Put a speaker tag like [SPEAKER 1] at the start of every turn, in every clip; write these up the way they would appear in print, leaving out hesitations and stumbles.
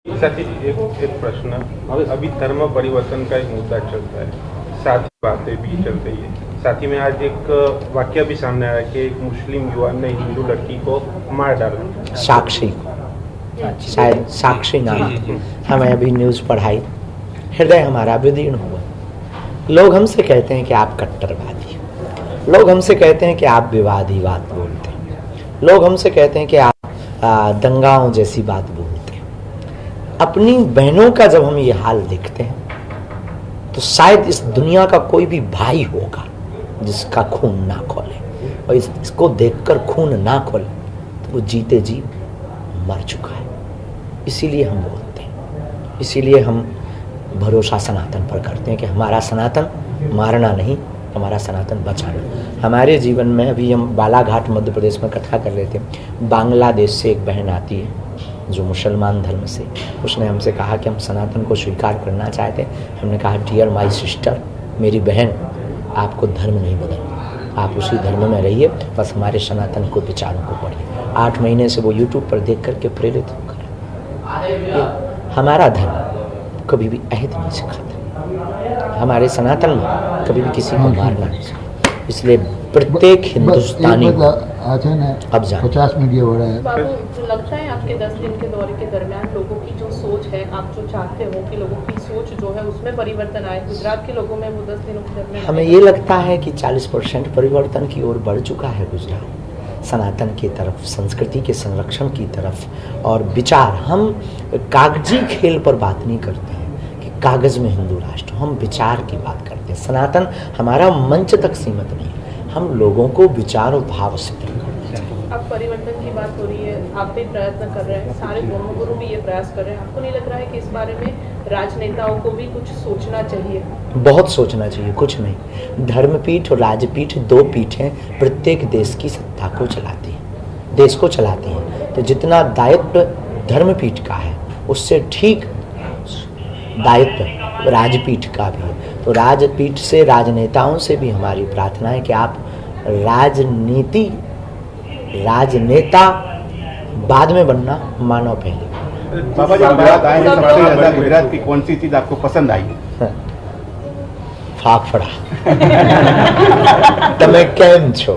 [SPEAKER 1] साथ ही एक प्रश्न, अभी धर्म परिवर्तन का एक मुद्दा चलता है, साथ ही बातें भी चल रही है। साथ ही में आज एक वाकया भी सामने आया कि एक मुस्लिम युवान ने हिंदू लड़की को मार डाला।
[SPEAKER 2] साक्षी, शायद साक्षी नाम, हमें अभी न्यूज़ पढ़ाई, हृदय हमारा विदीर्ण हुआ। लोग हमसे कहते हैं कि आप कट्टरवादी, लोग हमसे कहते हैं कि आप विवादी बात बोलते हैं, लोग हमसे कहते हैं कि आप दंगाओं जैसी बात बोलते हैं। अपनी बहनों का जब हम ये हाल देखते हैं तो शायद इस दुनिया का कोई भी भाई होगा जिसका खून ना खोले, और इसको देखकर खून ना खोले तो वो जीते जी मर चुका है। इसीलिए हम बोलते हैं, इसीलिए हम भरोसा सनातन पर करते हैं कि हमारा सनातन मारना नहीं, हमारा सनातन बचाना। हमारे जीवन में अभी हम बालाघाट मध्य प्रदेश में कथा कर रहे थे, बांग्लादेश से एक बहन आती है जो मुसलमान धर्म से, उसने हमसे कहा कि हम सनातन को स्वीकार करना चाहते हैं। हमने कहा डियर माय सिस्टर, मेरी बहन, आपको धर्म नहीं बदलना, आप उसी धर्म में रहिए, बस हमारे सनातन को विचारों को पढ़िए। 8 महीने से वो यूट्यूब पर देख करके प्रेरित होकर, हमारा धर्म कभी भी अहित नहीं सिखाता, हमारे सनातन में कभी भी किसी को मारना नहीं सिखाता। इसलिए प्रत्येक हिंदुस्तानी अब जान
[SPEAKER 3] 50 मीडिया हो रहा है।
[SPEAKER 4] बाबू, लगता है आपके 10 दिन के दौरे के दरमियान लोगों की जो सोच है, आप जो चाहते हो कि लोगों की सोच जो है उसमें परिवर्तन आए, गुजरात के लोगों में वो 10 दिनों के दरमियान?
[SPEAKER 2] हमें ये लगता है कि 40% परिवर्तन की ओर बढ़ चुका है गुजरात, सनातन की तरफ, संस्कृति के संरक्षण की तरफ। और विचार, हम कागजी खेल पर बात नहीं करते हैं कि कागज में हिंदू राष्ट्र, हम विचार की बात करते हैं। सनातन हमारा मंच तक सीमित नहीं, हम लोगों को विचार और भाव से करना चाहिए।
[SPEAKER 4] अब परिवर्तन की बात हो रही है, आप भी प्रयत्न कर रहे हैं, सारे धर्मगुरु भी ये प्रयास कर रहे हैं। आपको नहीं लग रहा है कि इस बारे में राजनेताओं को भी कुछ सोचना चाहिए?
[SPEAKER 2] बहुत सोचना चाहिए, कुछ नहीं। धर्मपीठ और राजपीठ 2 पीठें प्रत्येक देश की सत्ता को चलाती हैं, देश को चलाती हैं। तो जितना दायित्व धर्मपीठ का है उससे ठीक दायित्व राजपीठ का भी है। तो राजपीठ से, राजनेताओं से भी हमारी प्रार्थना है कि आप राजनेता बाद में बनना, मानव पहले।
[SPEAKER 3] बाबा जी, गुजरात आए हैं, सबसे ज्यादा गुजरात की कौन सी चीज आपको पसंद आई?
[SPEAKER 2] फाफड़ा तमें केम छो।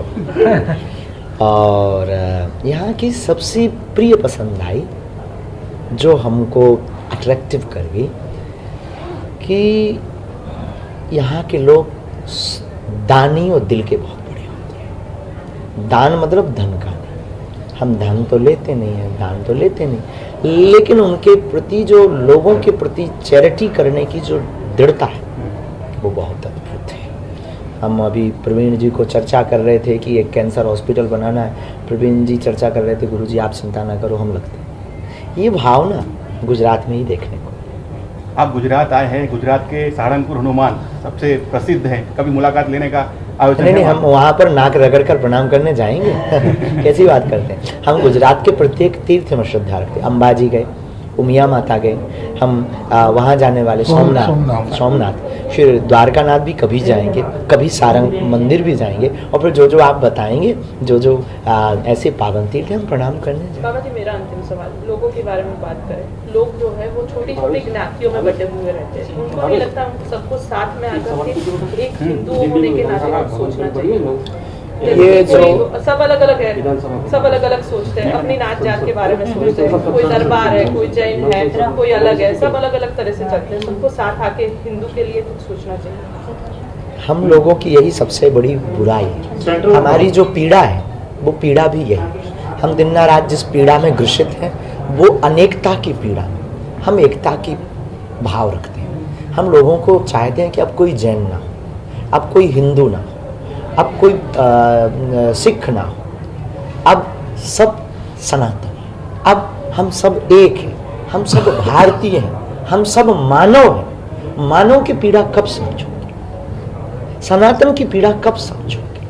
[SPEAKER 2] और यहाँ की सबसे प्रिय पसंद आई, जो हमको अट्रैक्टिव कर गई, कि यहाँ के लोग दानी और दिल के बहुत बड़े होते हैं। दान मतलब धन का नहीं, हम धन तो लेते नहीं हैं, दान तो लेते नहीं, लेकिन उनके प्रति, जो लोगों के प्रति चैरिटी करने की जो दृढ़ता है वो बहुत अद्भुत है। हम अभी प्रवीण जी को चर्चा कर रहे थे कि एक कैंसर हॉस्पिटल बनाना है, प्रवीण जी चर्चा कर रहे थे, गुरुजी आप चिंता ना करो, हम लगते हैं। ये भावना गुजरात में ही देखने को।
[SPEAKER 3] आप गुजरात आए हैं, गुजरात के सहारनपुर हनुमान सबसे प्रसिद्ध हैं, कभी मुलाकात लेने का आयोजन?
[SPEAKER 2] नहीं, हम वहाँ पर नाक रगड़ कर प्रणाम करने जाएंगे कैसी बात करते हैं। हम गुजरात के प्रत्येक तीर्थ में श्रद्धा रखते हैं। अंबाजी गए, उमिया माता गए, हम वहाँ जाने वाले सोमनाथ, फिर द्वारकानाथ भी कभी जाएंगे, कभी सारंग मंदिर भी जाएंगे, और फिर जो आप बताएंगे, जो ऐसे पावन तीर्थ हम प्रणाम करने जाएंगे।
[SPEAKER 4] बाबा जी, मेरा अंतिम सवाल, लोगों के बारे में बात करें। लोग जो है वो छोटी छोटी ज्ञातियों में बटे हुए रहते हैं, उनको नहीं लगता उनको सबको साथ में आकर के एक हिंदू होने के नाते सोचना चाहिए?
[SPEAKER 2] ये जो
[SPEAKER 4] सब अलग अलग है, सब अलग अलग सोचते हैं, अपनी नाच जात के बारे में सोचते हैं, कोई दरबार है, कोई जैन है, कोई अलग है, सब अलग अलग तरह से चलते हैं। सबको साथ आके हिंदू के लिए कुछ सोचना चाहिए।
[SPEAKER 2] हम लोगों की यही सबसे बड़ी बुराई है, हमारी जो पीड़ा है वो पीड़ा भी यही। हम दिन रात जिस पीड़ा में ग्रसित हैं वो अनेकता की पीड़ा, हम एकता की भाव रखते हैं। हम लोगों को चाहते हैं कि अब कोई जैन ना हो, अब कोई हिंदू ना हो, अब कोई सिख ना हो, अब सब सनातन है, अब हम सब एक हैं, हम सब भारतीय हैं, हम सब मानव हैं। मानव की पीड़ा कब समझोगे? सनातन की पीड़ा कब समझोगे?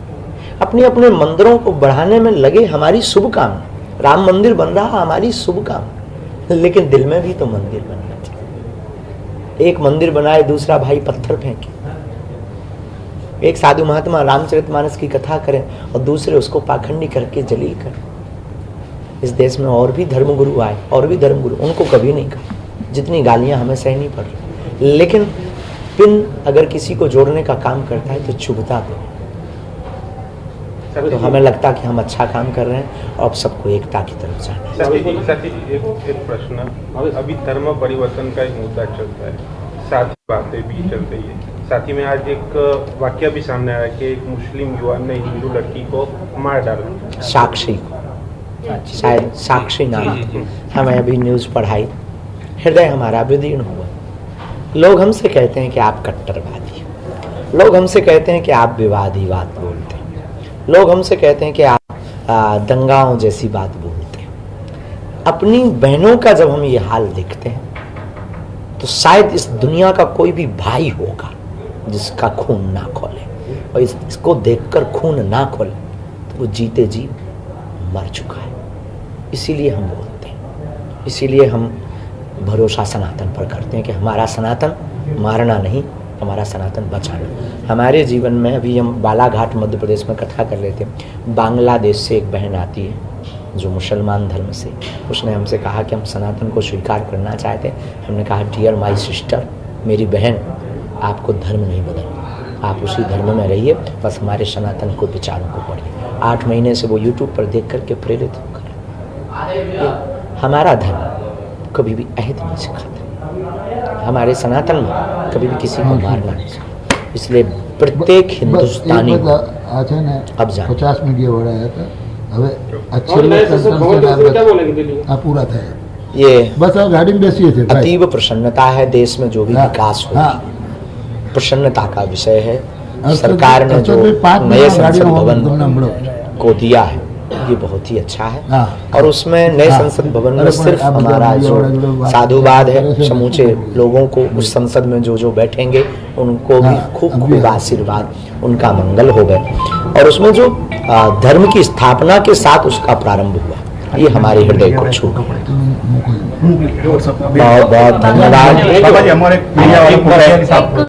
[SPEAKER 2] अपने अपने मंदिरों को बढ़ाने में लगे, हमारी शुभकामना। राम मंदिर बन रहा, हमारी शुभकामना, लेकिन दिल में भी तो मंदिर बनना चाहिए। एक मंदिर बनाए, दूसरा भाई पत्थर फेंके। एक साधु महात्मा रामचरितमानस की कथा करें और दूसरे उसको पाखंडी करके जलील करें। इस देश में और भी धर्मगुरु आए, और भी धर्मगुरु, उनको कभी नहीं कहा। जितनी गालियां हमें सहनी पड़ रही, लेकिन पिन अगर किसी को जोड़ने का काम करता है तो चुभता तो तो हमें लगता कि हम अच्छा काम कर रहे हैं और अब सबको एकता की तरफ जाना है।
[SPEAKER 1] साथी एक प्रश्न, अभी धर्म परिवर्तन का एक मुद्दा चलता है, साथ ही बातें भी चल रही है। साथ ही में आज एक वाकया भी सामने आया कि एक मुस्लिम युवा ने हिंदू लड़की को मार डाला।
[SPEAKER 2] साक्षी को, शायद साक्षी नाम, हमें अभी न्यूज़ पढ़ाई, हृदय हमारा विदीर्ण हुआ। लोग हमसे कहते हैं कि आप कट्टरवादी, लोग हमसे कहते हैं कि आप विवादी बात बोलते हैं, लोग हमसे कहते हैं कि आप दंगाओं जैसी बात बोलते हैं। अपनी बहनों का जब हम ये हाल देखते हैं तो शायद इस दुनिया का कोई भी भाई होगा जिसका खून ना खोले, और इसको देखकर खून ना खोले तो वो जीते जी मर चुका है। इसीलिए हम बोलते हैं, इसीलिए हम भरोसा सनातन पर करते हैं कि हमारा सनातन मारना नहीं, हमारा सनातन बचाना। हमारे जीवन में अभी हम बालाघाट मध्य प्रदेश में कथा कर रहे थे, बांग्लादेश से एक बहन आती है जो मुसलमान धर्म से, उसने हमसे कहा कि हम सनातन को स्वीकार करना चाहते हैं। हमने कहा डियर माय सिस्टर, मेरी बहन, आपको धर्म नहीं बदलना, आप उसी धर्म में रहिए, बस हमारे सनातन को विचारों को पढ़िए। 8 महीने से वो यूट्यूब पर देख करके प्रेरित होकर, हमारा धर्म कभी भी अहित नहीं सिखाता, हमारे सनातन में कभी भी किसी को मारना नहीं सिखाता। इसलिए प्रत्येक हिंदुस्तानी अब जान
[SPEAKER 5] 50 मिनट हो रहा है હવે पूरा था
[SPEAKER 2] ये
[SPEAKER 5] बस गाड़ी में बेसिए थे भाई।
[SPEAKER 2] अतीब प्रसन्नता है, देश में जो भी विकास हो प्रसन्नता का विषय है। सरकार ने जो नए संसद भवन को दिया है ये बहुत ही अच्छा है, और उसमें नए संसद भवन में सिर्फ हमारा जो साधुवाद है, समूचे लोगों को उस संसद में जो बैठेंगे उनको भी खूब खूब आशीर्वाद, उनका मंगल हो गए। और उसमें जो धर्म की स्थापना के साथ उसका प्रारंभ हुआ, ये हमारे हृदय को छू गया। बहुत बहुत धन्यवाद।
[SPEAKER 3] हमारे